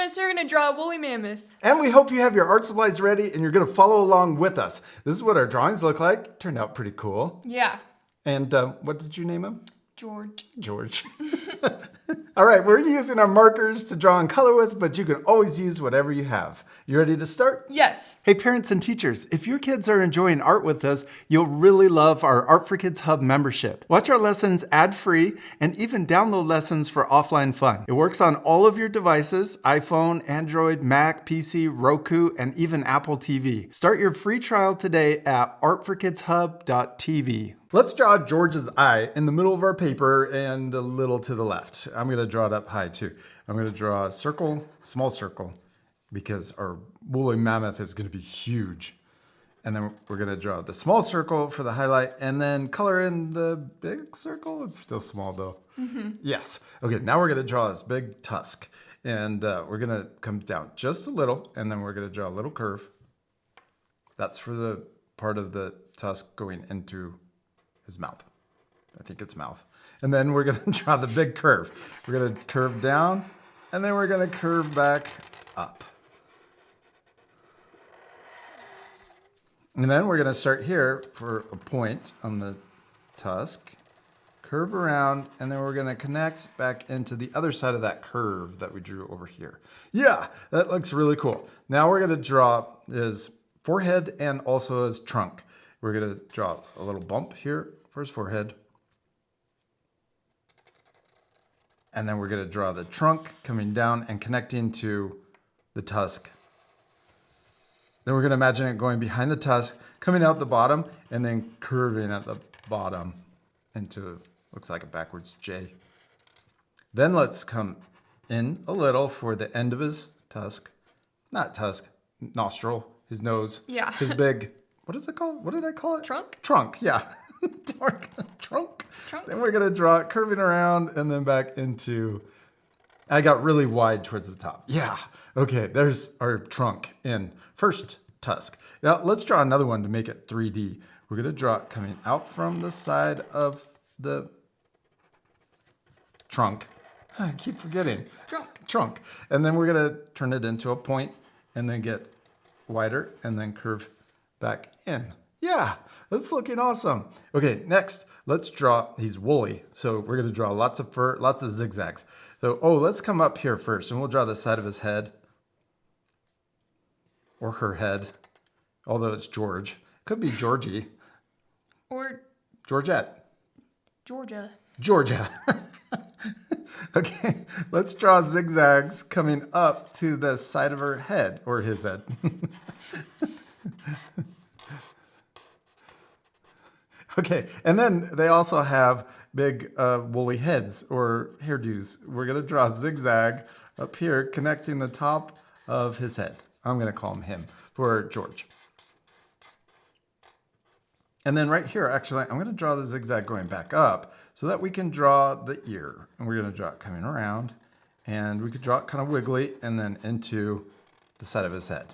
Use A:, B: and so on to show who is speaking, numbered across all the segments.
A: Ernest are going to draw a woolly mammoth.
B: And we hope you have your art supplies ready and you're going to follow along with us. This is what our drawings look like. Turned out pretty cool.
A: Yeah.
B: And what did you name him?
A: George.
B: All right, we're using our markers to draw and color with, but you can always use whatever you have. You ready to start?
A: Yes.
B: Hey, parents and teachers, if your kids are enjoying art with us, you'll really love our Art for Kids Hub membership. Watch our lessons ad-free and even download lessons for offline fun. It works on all of your devices, iPhone, Android, Mac, PC, Roku, and even Apple TV. Start your free trial today at artforkidshub.tv. Let's draw George's eye in the middle of our paper and a little to the left. I'm going to draw it up high too. I'm going to draw a circle, small circle, because our woolly mammoth is going to be huge. And then we're going to draw the small circle for the highlight and then color in the big circle. It's still small though. Mm-hmm. Yes. Okay, now we're going to draw this big tusk. And we're going to come down just a little and then we're going to draw a little curve. That's for the part of the tusk going into his mouth. I think it's mouth. And then we're going to draw the big curve. We're going to curve down and then we're going to curve back up. And then we're going to start here for a point on the tusk, curve around, and then we're going to connect back into the other side of that curve that we drew over here. Yeah, that looks really cool. Now we're going to draw his forehead and also his trunk. We're going to draw a little bump here for his forehead. And then we're going to draw the trunk coming down and connecting to the tusk. Then we're going to imagine it going behind the tusk, coming out the bottom, and then curving at the bottom into, looks like a backwards J. Then let's come in a little for the end of his tusk. Not tusk, nostril, his nose.
A: Yeah.
B: His big, what is it called? What did I call it?
A: Trunk?
B: Trunk, yeah. Trunk. Then we're going to draw it curving around and then back into, I got really wide towards the top. Yeah. Okay, there's our trunk in first tusk. Now let's draw another one to make it 3D. We're going to draw it coming out from the side of the trunk. I keep forgetting. Trunk. And then we're going to turn it into a point and then get wider and then curve back in. Yeah, that's looking awesome. Okay, next, let's draw, he's woolly. So we're going to draw lots of fur, lots of zigzags. So, let's come up here first and we'll draw the side of his head. Or her head, although it's George. Could be Georgie.
A: Or
B: Georgette.
A: Georgia.
B: Okay, let's draw zigzags coming up to the side of her head, or his head. Okay, and then they also have big woolly heads or hairdos. We're going to draw a zigzag up here connecting the top of his head. I'm going to call him for George. And then right here, actually, I'm going to draw the zigzag going back up so that we can draw the ear. And we're going to draw it coming around. And we could draw it kind of wiggly and then into the side of his head.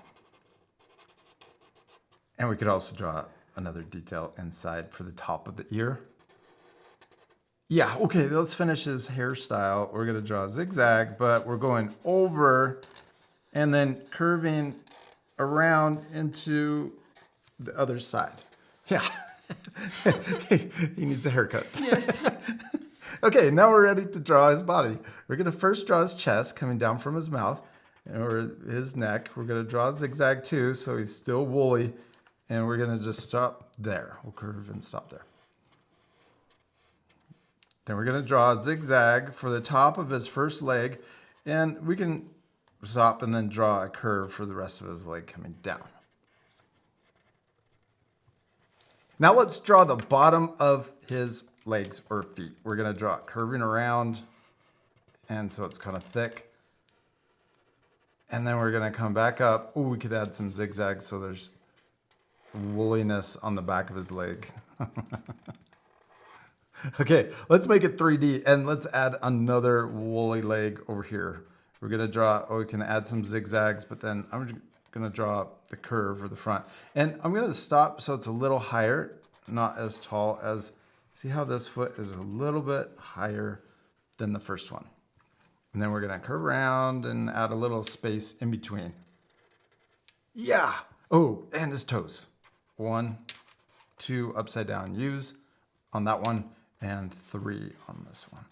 B: And we could also draw another detail inside for the top of the ear. Yeah, okay, let's finish his hairstyle. We're going to draw a zigzag, but we're going over and then curving around into the other side. Yeah. He needs a haircut.
A: Yes.
B: Okay, now we're ready to draw his body. We're going to first draw his chest coming down from his mouth or his neck. We're going to draw a zigzag too, so he's still woolly. And we're going to just stop there. We'll curve and stop there. Then we're going to draw a zigzag for the top of his first leg. And we can stop and then draw a curve for the rest of his leg coming down. Now let's draw the bottom of his legs or feet. We're going to draw it curving around, and so it's kind of thick. And then we're going to come back up. Oh, we could add some zigzags so there's woolliness on the back of his leg. Okay, let's make it 3D, and let's add another woolly leg over here. We're going to draw, we can add some zigzags, but then I'm going to draw the curve or the front. And I'm going to stop so it's a little higher, not as tall as, see how this foot is a little bit higher than the first one. And then we're gonna curve around and add a little space in between. Yeah. Oh, and his toes. 1, 2 upside down U's on that one, and 3 on this one.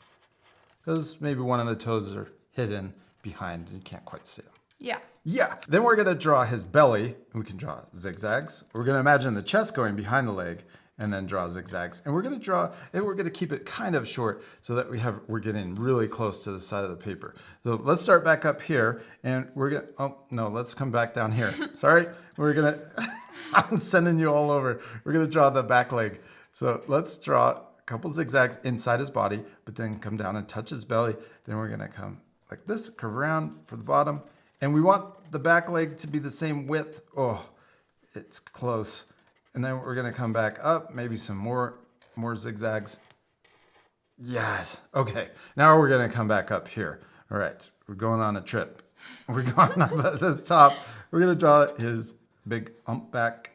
B: Because maybe one of the toes are hidden behind and you can't quite see them.
A: Yeah.
B: Yeah. Then we're gonna draw his belly. We can draw zigzags. We're gonna imagine the chest going behind the leg and then draw zigzags. And we're gonna keep it kind of short so that we're getting really close to the side of the paper. So let's start back up here and let's come back down here. Sorry, I'm sending you all over. We're gonna draw the back leg. So let's draw a couple zigzags inside his body, but then come down and touch his belly. Then we're gonna come like this, curve around for the bottom. And we want the back leg to be the same width. Oh, it's close. And then we're gonna come back up, maybe some more zigzags. Yes, okay. Now we're gonna come back up here. All right, we're going on a trip. We're going up at the top. We're gonna draw his big hump back,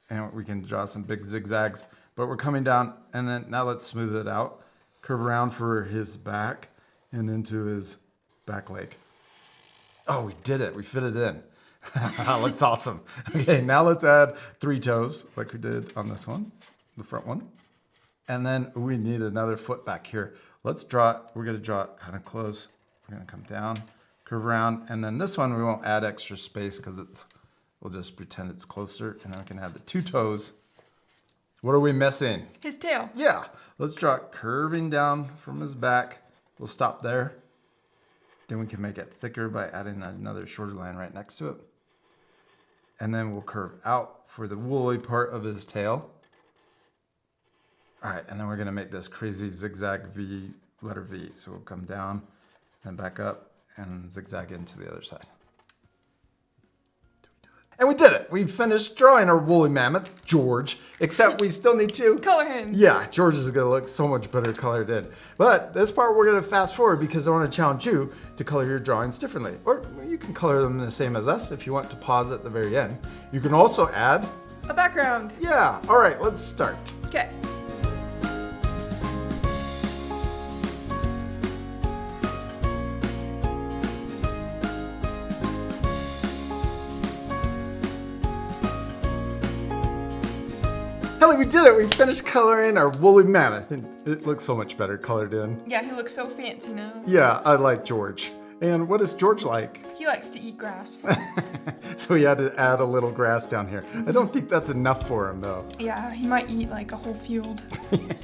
B: and we can draw some big zigzags, but we're coming down, and then now let's smooth it out. Curve around for his back and into his back leg. Oh, we did it, we fit it in. That looks awesome. Okay, now let's add 3 toes like we did on this one, the front one. And then we need another foot back here. Let's draw it. We're gonna draw it kind of close. We're gonna come down, curve around, and then this one we won't add extra space because we'll just pretend it's closer, and then we can add the 2 toes. What are we missing?
A: His tail.
B: Yeah, let's draw it curving down from his back. We'll stop there. Then we can make it thicker by adding another shorter line right next to it. And then we'll curve out for the woolly part of his tail. All right, and then we're gonna make this crazy zigzag V, letter V. So we'll come down, then back up, and zigzag into the other side. And we did it. We finished drawing our woolly mammoth, George, except we still need to
A: color him.
B: Yeah, George is gonna look so much better colored in. But this part we're gonna fast forward because I wanna challenge you to color your drawings differently. Or you can color them the same as us if you want to pause at the very end. You can also add
A: a background.
B: Yeah, all right, let's start.
A: Okay.
B: Hadley, we did it. We finished coloring our woolly mammoth, and it looks so much better colored in.
A: Yeah, he looks so fancy now.
B: Yeah, I like George. And what is George like?
A: He likes to eat grass.
B: So he had to add a little grass down here. I don't think that's enough for him, though.
A: Yeah, he might eat like a whole field.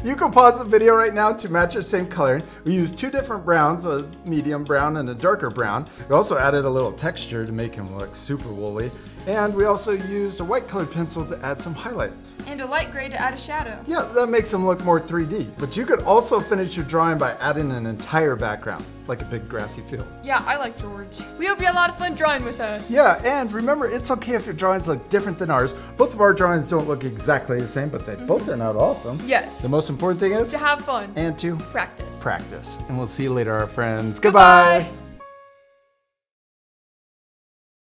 B: You can pause the video right now to match your same coloring. We used 2 different browns, a medium brown and a darker brown. We also added a little texture to make him look super woolly. And we also used a white colored pencil to add some highlights.
A: And a light gray to add a shadow.
B: Yeah, that makes him look more 3D. But you could also finish your drawing by adding an entire background, like a big grassy field.
A: Yeah, I like George. We hope you had a lot of fun drawing with us.
B: Yeah, and remember, it's okay if your drawings look different than ours. Both of our drawings don't look exactly the same, but they both turn out awesome.
A: Yes.
B: The most important thing is
A: to have fun.
B: And to
A: practice.
B: And we'll see you later, our friends. Goodbye.